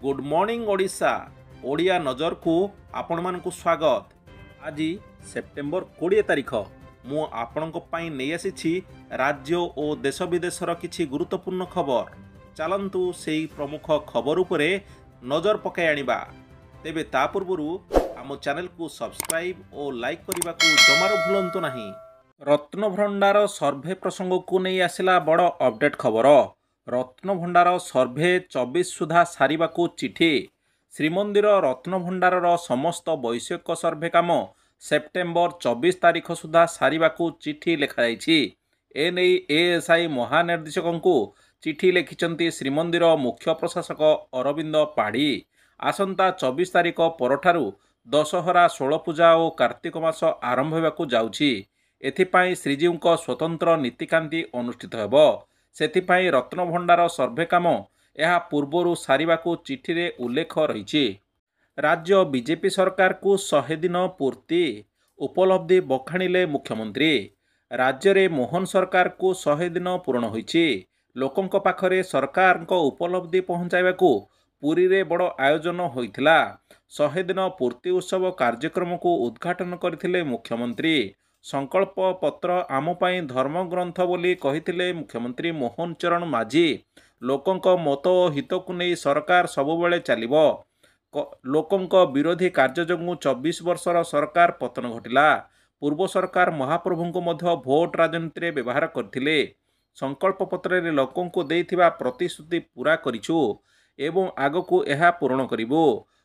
Good morning Odisha Odia नजर को आपण मानकु स्वागत। आज सेप्टेम्बर 20 तारिख मु आपणक पई नै आसीछि राज्य और देश विदेशर किछि गुरुत्वपूर्ण खबर। चलंतु सेही प्रमुख खबर उपरे नजर पकाई आनिबा। तेबे ता पूर्वरु आम चैनल को सब्सक्राइब और लाइक करने को जमार भूलंतु नहीं। रत्नभंडार सर्भे प्रसंग को नहीं आसिला बड़ अपडेट खबर। रत्नभंडार सर्भे 24 सुधा सारिबाकू चिठी। श्रीमंदिर रत्नभंडारर समस्त वैषयिक सर्भे काम सेप्टेम्बर 24 तारिख सुधा सारिबाकू चिठी लिखाଯାଇଛି। एने एएसआई महानिर्देशक चिठी लिखिंट श्रीमंदिर मुख्य प्रशासक अरविंद पाढ़ी। आसंता 24 तारिख परठारु दशहरा षोल पूजा और कार्तिक मास आरंभ होगाकू जाउछि। एथिपाई श्रीजीव स्वतंत्र नीतिकांति अनुष्ठित हेब। सेथिपाई रत्नभंडार सर्भे काम यह पूर्वर सारिबाकू चिठी रे उल्लेख रही। राज्य बीजेपी सरकार को 100 दिन पूर्ति उपलब्धि बखाणिले मुख्यमंत्री। राज्य रे मोहन सरकार को 100 दिन पूर्ण होईछि। लोकंक पाखरे सरकार को उपलब्धि पहुंचाइबाकू पुरी रे बड़ आयोजन होइथिला। 100 दिन पूर्ति उत्सव कार्यक्रम को उद्घाटन करथिले मुख्यमंत्री। संकल्प पत्र आम पाई धर्मग्रंथ बोली कहिथिले मुख्यमंत्री मोहन चरण माझी। लोकंक मत और हित को नहीं सरकार सबुबले चलिबो। लोकंक विरोधी कार्य जोगु 24 वर्षर सरकार पतन घटिला। पूर्व सरकार महाप्रभु को मध्य भोट राजनीति रे व्यवहार करथिले। संकल्प पत्र रे लोकंक देइथिबा प्रतिश्रुति पूरा करिछु एवं आगकू एहा पूर्ण करिबो।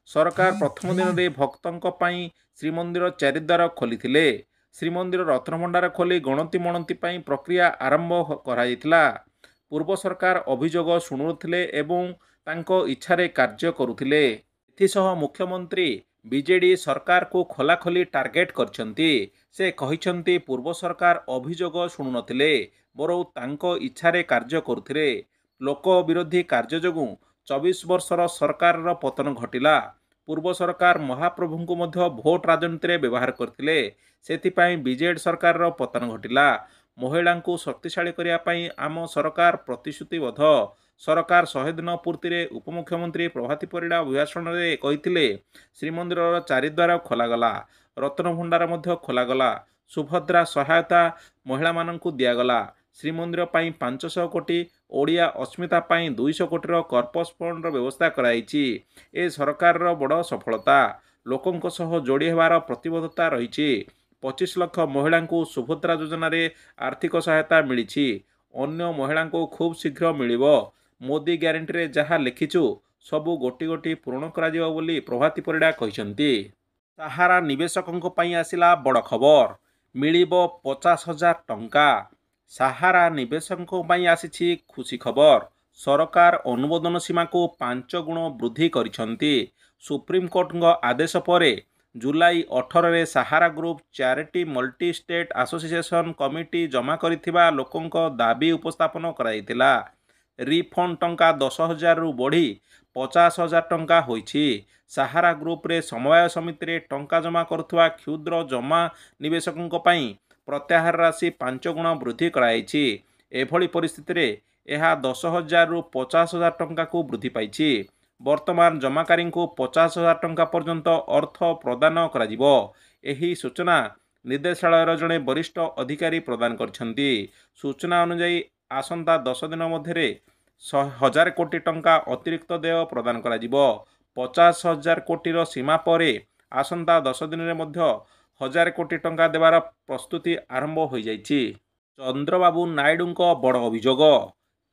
सरकार प्रथम दिन रे भक्तंक पाई श्रीमंदिर चारिद्वार खोलिथिले। श्रीमंदिर रत्नभंडार खोली गणति मणति पाई प्रक्रिया आरंभ कराइथिला। पूर्व सरकार अभियोग शुणुथिले एवं तांको इच्छारे कार्य करुथिले। एथिसह मुख्यमंत्री बीजेडी सरकार को खोलाखोली टार्गेट करछंती। से कहिछंती पूर्व सरकार अभियोग शुणुनथिले बरौ तांको इच्छारे कार्य करुथिले। लोक विरोधी कार्य जोगु 24 वर्षर सरकार पतन घटिला। पूर्व सरकार महाप्रभु को मध्य भोट राजनीति रे व्यवहार करथिले। सेथिपाई बीजेडी सरकार पतन घटिला। महिला को शक्तिशाली करिया पाई आम सरकार प्रतिश्रुतिबद्ध। सरकार 100 दिन पूर्ति रे उपमुख्यमंत्री प्रभाती परिडा अभिभाषण रे कहिथिले श्रीमंदिर चारिद्वार खोलागला। रत्नभंडार मध्य खोलागला। सुभद्रा सहायता महिला माननकू दियागला। श्रीमंदिर पाई 500 कोटी ओडिया अस्मिता पाई 200 कोटीर कर्पस फंड व्यवस्था कराइछि। ए सरकार बड़ सफलता। लोकंक सह जोड़ी हेबार प्रतिबद्धता रही। 25 लाख महिला को सुभद्रा योजना रे आर्थिक सहायता मिली। अन्य महिला को खूब शीघ्र मिलिबो। मोदी ग्यारंटी रे जहाँ लिखिचु सबू गोटी गोटी पूर्ण करा जिवो बोली प्रभाती परिडा कहिसंती। सहारा निवेशकों पई आसिला बड़ खबर। मिलिबो 50,000 टंका। सहारा निवेशकों पई आसिछि खुशी खबर। सरकार अनुमोदन सीमा को 5 गुण वृद्धि करिसंती। सुप्रीम कोर्ट आदेश पर जुलाई 18 रे Sahara group charity multi state association committee जमा करिथिबा लोकंक दाबी उपस्थापन कराइथिला। रिफंड टंका 10,000 रु बढ़ी 50,000 टंका होईछि। सहारा ग्रुप रे समवाय समिति रे टंका जमा करुथुवा क्षुद्र जमा निवेशकों पई प्रत्याहार राशि 5 गुण वृद्धि कराइछि। एभली परिस्थिति रे यह 10,000 रु 50,000 टंका को वृद्धि पाइछि। वर्तमान जमाकारी को 50,000 टंका पर्यंत अर्थ प्रदान कराजिबो। एही सूचना निर्देशालयर जड़े वरिष्ठ अधिकारी प्रदान करछंती। सूचना अनुसार आसंता 10 दिन मध्य 1,000 कोटी टंका अतिरिक्त देय प्रदान कराजिबो। 50,000 कोटीर सीमा पर आसंता 10 दिन में 1,000 कोटी टंका देवार प्रस्तुति आरंभ हो जाइछि। चंद्रबाबू नायडू बड़ अभियोग।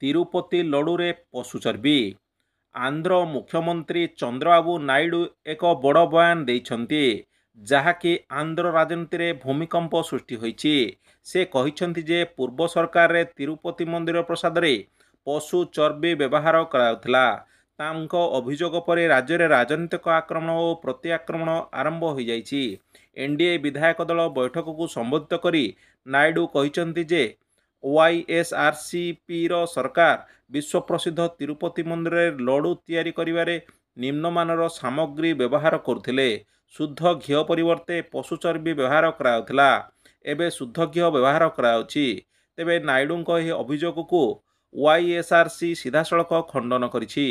तिरुपति लड्डू रे पशु चर्बी। आंध्र मुख्यमंत्री चंद्रबाबू नायडू एक बड़ बयान देइछंती जहाँकि आंध्र राजनीति रे भूमिकंप सृष्टि होईछि। से कहिछंती जे पूर्व सरकार रे तिरुपति मंदिर प्रसाद रे पशु चर्बी व्यवहार कराउथला। तांको अभियोग पर राज्य रे राजनीतिक आक्रमण और प्रति आक्रमण आरंभ हो जाइछि। एनडीए विधायक दल बैठक को संबोधित करी नायडू कहिछंती जे वाईएसआरसीपी रो सरकार विश्व प्रसिद्ध तिरुपति मंदिर रे लड्डू तैयारी करिवारे निम्नमानर सामग्री व्यवहार करुथिले। शुद्ध घी परिवर्ते पशु चर्बी व्यवहार कराउथला। एबे शुद्ध घी व्यवहार कराउछि। तेबे नायडू को यह अभियोग को वाईएसआरसी सीधासलख खंडन करिछि।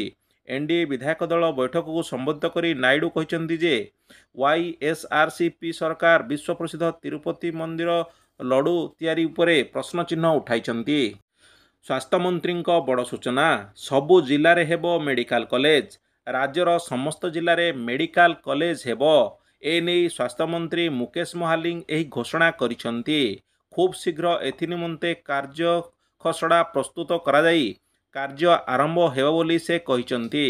एनडीए विधायक दल बैठक को संबोधित कर नायडू कहते जे वाईएसआरसीपी सरकार विश्व प्रसिद्ध तिरुपति मंदिर लड्डू तैयारी उपरे प्रश्न चिन्ह उठाई। स्वास्थ्य मंत्री बड़ सूचना, सबु जिले में हेबो मेडिकल कॉलेज। राज्यर समस्त जिले में मेडिकल कॉलेज हेबो। एने स्वास्थ्य मंत्री मुकेश महालिंग एही घोषणा करिसेंती। खूब शीघ्र एथि निमंते कार्य खसड़ा प्रस्तुत करा जाई कार्य आरंभ हेबो बोली से कहिसेंती।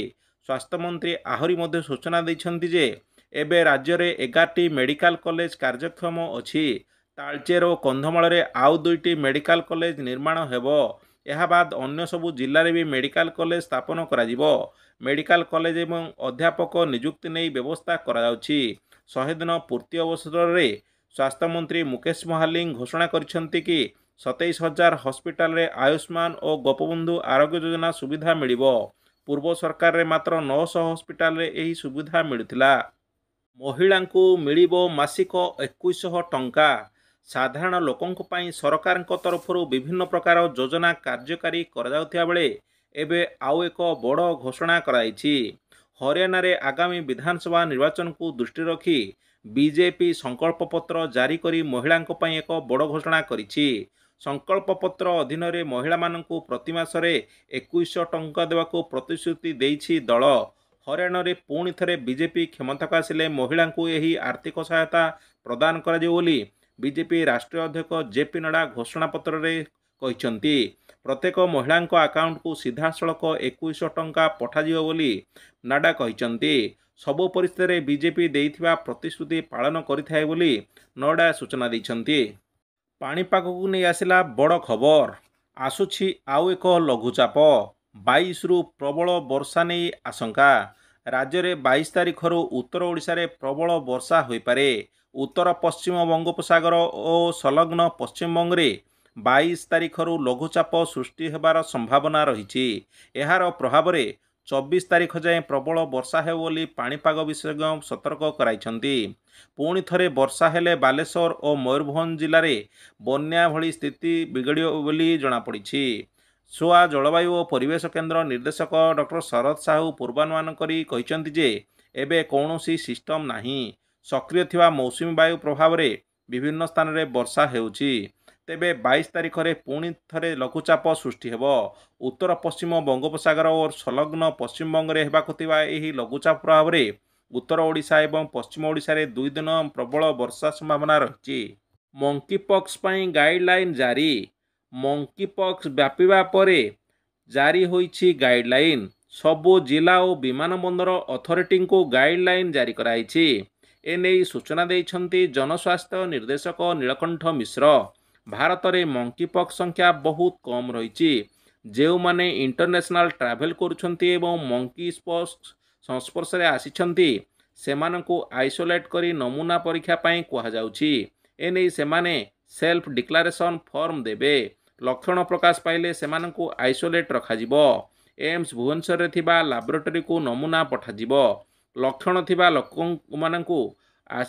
स्वास्थ्य मंत्री आहुरी मध्य सूचना दैछंती जे एबे राज्य में 11टी मेडिकल कॉलेज कार्यक्षम अछि। तालचेर और कंधमाल रे आउ 2टी मेडिकल कॉलेज निर्माण हेबो। यह बाद अन्य सबु जिले में भी मेडिकल कॉलेज स्थापन करा जिवो। मेडिकल कॉलेज एवं अध्यापक नियुक्ति नहीं व्यवस्था करा जाउछि। 100 दिन पूर्ति अवसर में स्वास्थ्य मंत्री मुकेश महालिंग घोषणा करिसेंती कि 27,000 हॉस्पिटल रे आयुष्मान और गोपबंधु आरोग्य योजना सुविधा मिलिबो। पूर्व सरकार रे मात्र 900 हॉस्पिटल रे एही सुविधा मिलुथिला। महिला को मिलिबो मासिक 2100 टंका। साधारण लोकंक पई सरकार तरफ विभिन्न प्रकार योजना कार्यकारी करा बेले एबे आउ एक बड़ घोषणा कराइछि। हरियाणा रे आगामी विधानसभा निर्वाचन को दृष्टि रखी बीजेपी संकल्प पत्र जारी करी महिला एक बड़ घोषणा करिछि। संकल्प पत्र अधीन रे महिला मानकु प्रति मासरे 2100 टंका देवाको प्रतिश्रुति देइछि दल। हरियाणा रे पुणी थरे बीजेपी क्षमताक आसिले महिला को यही आर्थिक सहायता प्रदान करा जिवो बोली बीजेपी राष्ट्रीय अध्यक्ष जेपी नड्डा घोषणा पत्र रे कहिसंती। प्रत्येक महिला अकाउंट को सीधा सड़क 2100 टंका पठाजिवो बोली नड्डा कहिसंती। सबु परिस्थिति बीजेपी देइथिबा प्रतिश्रुति पालन करिथाय बोली नड्डा सूचना दैछंती। पाणीपाग को नहीं आसिला बड़ खबर। आसुछि आउ एक लघुचाप। 22 रु प्रबल वर्षा नहीं आशंका। राज्य में 22 तारिख उत्तर ओडिशा रे प्रबल वर्षा हो पारे। उत्तर पश्चिम बंगोपसागर और संलग्न पश्चिमबंग रे 22 तारिख लघुचाप सृष्टि होबार संभावना रही। यार प्रभाव में 24 तारिख जाए प्रबल वर्षा हो बोली पाणीपाग विशेषज्ञ सतर्क कराइछंती। पुणी थरे वर्षा हेले बालेश्वर और मयूरभंज जिले में बन्या भली स्थिति बिगड़ियो बोली जଣାपड़ी। सोआ जलवायु और परिवेश केन्द्र निर्देशक डॉक्टर शरद साहू पूर्वानुमान करी कहिसंती जे एबे कौनसी सिस्टम नाही। सक्रिय थिबा मौसुमी वायु प्रभाव रे विभिन्न स्थान रे वर्षा हेउची। तेबे 22 तारिख रे पुणी थरे लघुचाप सृष्टि हेबो। उत्तर पश्चिम बंगोपसागर और संलग्न पश्चिमबंग रे हेबाकु थिबा एही लघुचाप प्रभाव रे उत्तर ओडिशा एवं पश्चिम ओडिशा रे 2 दिन प्रबल वर्षा संभावना रही। मंकी पॉक्स पई गाइडलाइन जारी। मंकी पॉक्स व्यापीबा परे जारी होईछि गाइडलाइन। सबु जिला और विमानबंदर अथॉरिटी को गाइडलाइन जारी कराइछि। एने सूचना देइछंती जनस्वास्थ्य निर्देशक नीलकंठ मिश्र। भारत में मंकी पॉक्स संख्या बहुत कम रही। जो माने इंटरनेशनल ट्रैवल करुछंती एवं मंकी पॉक्स संस्पर्श रे आसिछंती सेमानंकु आइसोलेट करी नमूना परीक्षा पाई कुहा जाउछि। एने सेमाने सेल्फ डिक्लारेशन फॉर्म देबे। लक्षण प्रकाश पाइले सेमानंकु आइसोलेट रखाजिबो। एम्स भुवनेश्वर रे थिबा लैबोरेटरी को नमूना पठाजिबो। लक्षण थिबा लोकमानंकु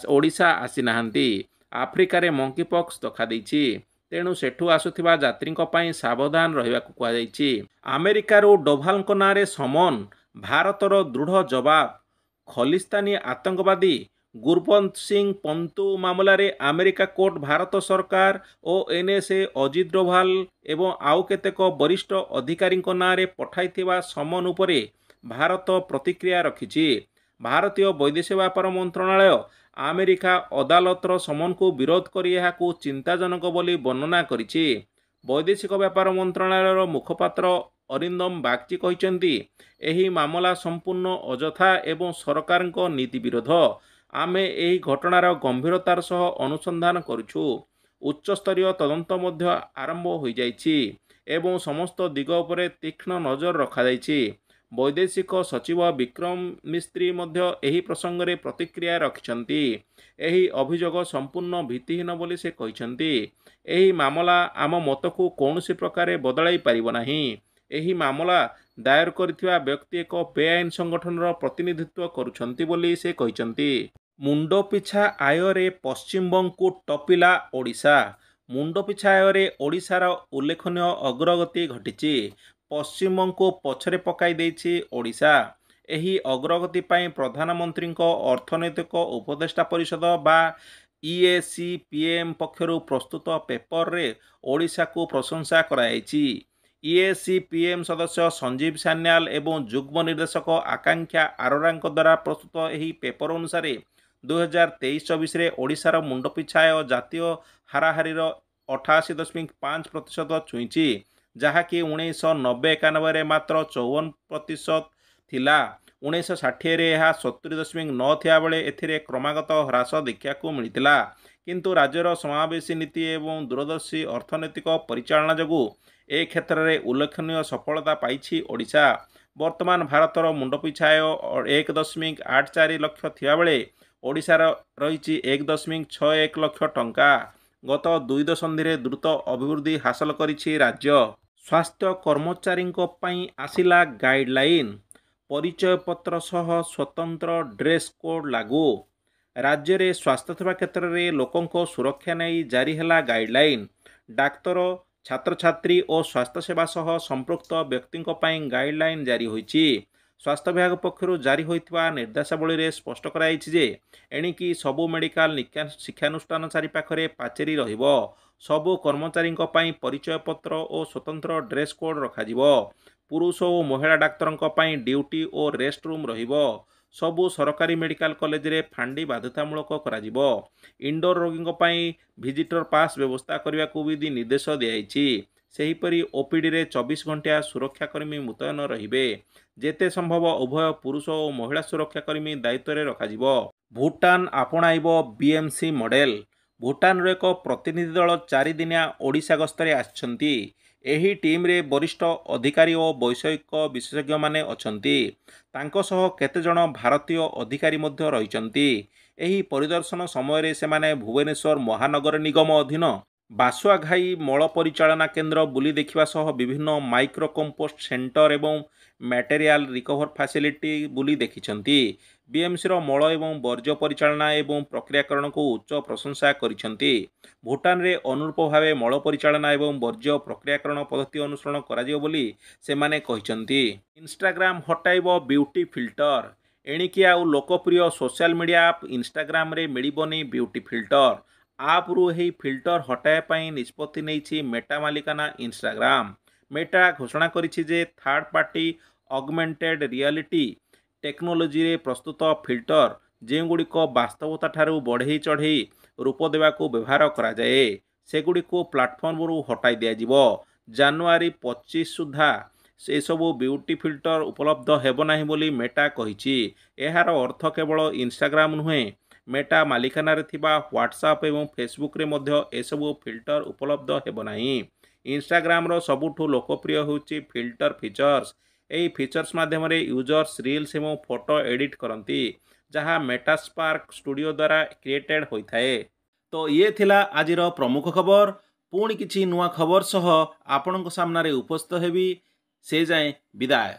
ओडिशा आसी नाहंती। आफ्रिका रे मंकी पॉक्स देखा देइछि। तेणु सेठू आसुथिबा यात्रींक पई सावधान रहिबाकु कुहा जाइछि। अमेरिका रो डोभालଙ୍କ नारे समन। भारतर दृढ़ जवाब। खलिस्तानी आतंकवादी गुरबंत सिंह पंतु मामला रे अमेरिका कोर्ट भारत सरकार और एनएसए अजित डोभाल एवं आउ केतेक वरिष्ठ अधिकारी नारे पठाइथिबा समन उपरे भारत प्रतिक्रिया रखिछि। भारतीय वैदेशिक व्यापार मंत्रणालय अमेरिका अदालतर समन को विरोध करी एहाकु चिंताजनक बोली वर्णना करिछि। वैदेशिक व्यापार मंत्रणालय मुखपात्र अरिंदम बागची कहिसेंती एही मामला संपूर्ण अजथा एवं सरकार नीति विरोध। आमे एही घटनार गंभीरतार सह अनुसंधान करुछु। उच्चस्तरीय तदंत मध्य आरंभ हो जाइछि एवं समस्त दिग उपरे तीक्ष्ण नजर रखा जाइछि। वैदेशिक सचिव विक्रम मिस्त्री मध्य एही प्रसंग रे प्रतिक्रिया रखिछंती। एही अभियोग संपूर्ण भित्तिहीन बोली से कहिछंती। एही मामला आम मत को कौनसी प्रकार बदलाई पारिबो नाही। एही मामला दायर करिथिबा व्यक्ति एक बेआईन संगठन प्रतिनिधित्व करुछंती बोली से कहिछंती। मुंड पिछा आय रे पश्चिमबंग को टपिला ओडिशा। मुंड पिछा आय रे ओडिशार उल्लेखनीय अग्रगति घटिछि। पश्चिमबंग को पछरे पकाई देछि ओडिशा। ଏହି ଅଗ୍ରଗତି ପାଇଁ ପ୍ରଧାନମନ୍ତ୍ରୀଙ୍କ ଅର୍ଥନୈତିକ ଉପଦେଷ୍ଟା ପରିଷଦ ବା EACPM ପକ୍ଷରୁ ପ୍ରସ୍ତୁତ ପେପରରେ ଓଡ଼ିଶାକୁ ପ୍ରଶଂସା କରାଯାଇଛି। EACPM ସଦସ୍ୟ ସଞ୍ଜୀବ ସାନ୍ୟାଲ ଏବଂ ଯୁଗ୍ମ ନିର୍ଦ୍ଦେଶକ ଆକାଂକ୍ଷା ଆରୋରାଙ୍କ ଦ୍ୱାରା ପ୍ରସ୍ତୁତ ଏହି ପେପର ଅନୁସାରେ 2023-24ରେ ଓଡ଼ିଶାର ମୁଣ୍ଡପିଛା ଆୟ ଜାତୀୟ ହାରାହାରିର 88.5% ଛୁଇଁଛି, ଯାହାକି 1990-91ରେ ମାତ୍ର 54% ଥିଲା। 1960ରେ ଏହା 70.9 ଥିବାବେଳେ ଏଥିରେ କ୍ରମାଗତ ହ୍ରାସ ଦେଖିବାକୁ ମିଳିଥିଲା। କିନ୍ତୁ ରାଜ୍ୟର ସମାବେଶୀ ନୀତି ଏବଂ ଦୂରଦର୍ଶୀ ଅର୍ଥନୈତିକ ପରିଚାଳନା ଯୋଗୁଁ ଏ କ୍ଷେତ୍ରରେ ଉଲ୍ଲେଖନୀୟ ସଫଳତା ପାଇଛି ଓଡ଼ିଶା। ବର୍ତ୍ତମାନ ଭାରତର ମୁଣ୍ଡପିଛା ଆୟ 1.84 ଲକ୍ଷ ଥିବାବେଳେ ଓଡ଼ିଶାର ରହିଛି 1.61 ଲକ୍ଷ ଟଙ୍କା। ଗତ 2 ଦଶନ୍ଧିରେ ଦ୍ରୁତ ଅଭିବୃଦ୍ଧି ହାସଲ କରିଛି ରାଜ୍ୟ। ସ୍ୱାସ୍ଥ୍ୟ କର୍ମଚାରୀଙ୍କ ପାଇଁ ଆସିଲା ଗାଇଡଲାଇନ୍, ପରିଚୟପତ୍ର ସହ ସ୍ୱତନ୍ତ୍ର ଡ୍ରେସ୍ କୋଡ୍ ଲାଗୁ। ରାଜ୍ୟରେ ସ୍ୱାସ୍ଥ୍ୟସେବା କ୍ଷେତ୍ରରେ ଲୋକଙ୍କ ସୁରକ୍ଷା ନେଇ ଜାରି ହେଲା ଗାଇଡଲାଇନ୍। ଡାକ୍ତର, ଛାତ୍ରଛାତ୍ରୀ ଓ ସ୍ୱାସ୍ଥ୍ୟସେବା ସହ ସମ୍ପୃକ୍ତ ବ୍ୟକ୍ତିଙ୍କ ପାଇଁ ଗାଇଡଲାଇନ୍ ଜାରି ହୋଇଛି। ସ୍ୱାସ୍ଥ୍ୟ ବିଭାଗ ପକ୍ଷରୁ ଜାରି ହୋଇଥିବା ନିର୍ଦ୍ଦେଶାବଳୀରେ ସ୍ପଷ୍ଟ କରାଯାଇଛି ଯେ ଏଣିକି ସବୁ ମେଡିକାଲ ଶିକ୍ଷାନୁଷ୍ଠାନ ଚାରିପାଖରେ ପାଚେରୀ ରହିବ। ସବୁ କର୍ମଚାରୀଙ୍କ ପାଇଁ ପରିଚୟପତ୍ର ଓ ସ୍ୱତନ୍ତ୍ର ଡ୍ରେସ୍ କୋଡ୍ ରଖାଯିବ। ପୁରୁଷ ଓ ମହିଳା ଡାକ୍ତରଙ୍କ ପାଇଁ ଡ୍ୟୁଟି ଓ ରେଷ୍ଟ ରୁମ୍ ରହିବ। ସବୁ ସରକାରୀ ମେଡିକାଲ କଲେଜରେ ଫାଣ୍ଡି ବାଧ୍ୟତାମୂଳକ କରାଯିବ। ଇନଡୋର ରୋଗୀଙ୍କ ପାଇଁ ଭିଜିଟର ପାସ୍ ବ୍ୟବସ୍ଥା କରିବାକୁ ବି ନିର୍ଦ୍ଦେଶ ଦିଆଯାଇଛି। ସେହିପରି OPDରେ 24 ଘଣ୍ଟିଆ ସୁରକ୍ଷାକର୍ମୀ ମୁତୟନ ରହିବେ। ଯେତେ ସମ୍ଭବ ଉଭୟ ପୁରୁଷ ଓ ମହିଳା ସୁରକ୍ଷାକର୍ମୀ ଦାୟିତ୍ୱରେ ରଖାଯିବ। ଭୁଟାନ ଆପଣାଇବ BMC ମଡେଲ। ଭୁଟାନର ଏକ ପ୍ରତିନିଧି ଦଳ 4 ଦିନିଆ ଓଡ଼ିଶା ଗସ୍ତରେ ଆସିଛନ୍ତି। ଏହି ଟିମ୍ରେ ବରିଷ୍ଠ ଅଧିକାରୀ ଓ ବୈଷୟିକ ବିଶେଷଜ୍ଞମାନେ ଅଛନ୍ତି। ତାଙ୍କ ସହ କେତେଜଣ ଭାରତୀୟ ଅଧିକାରୀ ମଧ୍ୟ ରହିଛନ୍ତି। ଏହି ପରିଦର୍ଶନ ସମୟରେ ସେମାନେ ଭୁବନେଶ୍ୱର ମହାନଗର ନିଗମ ଅଧୀନ ବାସୁଆଘାଇ ମଳ ପରିଚାଳନା କେନ୍ଦ୍ର ବୁଲି ଦେଖିବା ସହ ବିଭିନ୍ନ ମାଇକ୍ରୋ କମ୍ପୋଷ୍ଟ ସେଣ୍ଟର ଏବଂ ମ୍ୟାଟେରିଆଲ ରିକଭର ଫାସିଲିଟି ବୁଲି ଦେଖିଛନ୍ତି। BMCର ମଳ ଏବଂ ବର୍ଜ୍ୟ ପରିଚାଳନା ଏବଂ ପ୍ରକ୍ରିୟାକରଣକୁ ଉଚ୍ଚ ପ୍ରଶଂସା କରିଛନ୍ତି। ଭୁଟାନରେ ଅନୁରୂପ ଭାବେ ମଳ ପରିଚାଳନା ଏବଂ ବର୍ଜ୍ୟ ପ୍ରକ୍ରିୟାକରଣ ପଦ୍ଧତି ଅନୁସରଣ କରାଯିବ ବୋଲି ସେମାନେ କହିଛନ୍ତି। ଇନଷ୍ଟାଗ୍ରାମ ହଟାଇବ ବିଉଟି ଫିଲ୍ଟର। ଏଣିକି ଆଉ ଲୋକପ୍ରିୟ ସୋସିଆଲ ମିଡ଼ିଆ ଆପ୍ ଇନଷ୍ଟାଗ୍ରାମରେ ମିଳିବନି ବିଉଟି ଫିଲ୍ଟର। ଆପ୍ରୁ ଏହି ଫିଲ୍ଟର ହଟାଇବା ପାଇଁ ନିଷ୍ପତ୍ତି ନେଇଛି ମେଟା ମାଲିକାନା ଇନଷ୍ଟାଗ୍ରାମ। ମେଟା ଘୋଷଣା କରିଛି ଯେ ଥାର୍ଡ ପାର୍ଟି ଅଗମେଣ୍ଟେଡ୍ ରିଆଲିଟି ଟେକ୍ନୋଲୋଜିରେ ପ୍ରସ୍ତୁତ ଫିଲ୍ଟର, ଯେଉଁଗୁଡ଼ିକ ବାସ୍ତବତାଠାରୁ ବଢ଼େଇ ଚଢ଼େଇ ରୂପ ଦେବାକୁ ବ୍ୟବହାର କରାଯାଏ, ସେଗୁଡ଼ିକୁ ପ୍ଲାଟଫର୍ମରୁ ହଟାଇ ଦିଆଯିବ। ଜାନୁଆରୀ 25 ସୁଦ୍ଧା ଏସବୁ ବିଉଟି ଫିଲ୍ଟର ଉପଲବ୍ଧ ହେବ ନାହିଁ ବୋଲି ମେଟା କହିଛି। ଏହାର ଅର୍ଥ କେବଳ ଇନଷ୍ଟାଗ୍ରାମ ନୁହେଁ, ମେଟା ମାଲିକାନାରେ ଥିବା ହ୍ୱାଟ୍ସଆପ୍ ଏବଂ ଫେସବୁକରେ ମଧ୍ୟ ଏସବୁ ଫିଲ୍ଟର ଉପଲବ୍ଧ ହେବ ନାହିଁ। ଇନଷ୍ଟାଗ୍ରାମର ସବୁଠୁ ଲୋକପ୍ରିୟ ହେଉଛି ଫିଲ୍ଟର ଫିଚର୍ସ। ଏହି ଫିଚର୍ସ ମାଧ୍ୟମରେ ୟୁଜର୍ସ ରିଲ୍ସ ଏବଂ ଫଟୋ ଏଡିଟ୍ କରନ୍ତି, ଯାହା ମେଟାସ୍ପାର୍କ ଷ୍ଟୁଡିଓ ଦ୍ୱାରା କ୍ରିଏଟେଡ୍ ହୋଇଥାଏ। ତ ଇଏ ଥିଲା ଆଜିର ପ୍ରମୁଖ ଖବର। ପୁଣି କିଛି ନୂଆ ଖବର ସହ ଆପଣଙ୍କ ସାମ୍ନାରେ ଉପସ୍ଥିତ ହେବି। ସେ ଯାଏଁ ବିଦାୟ।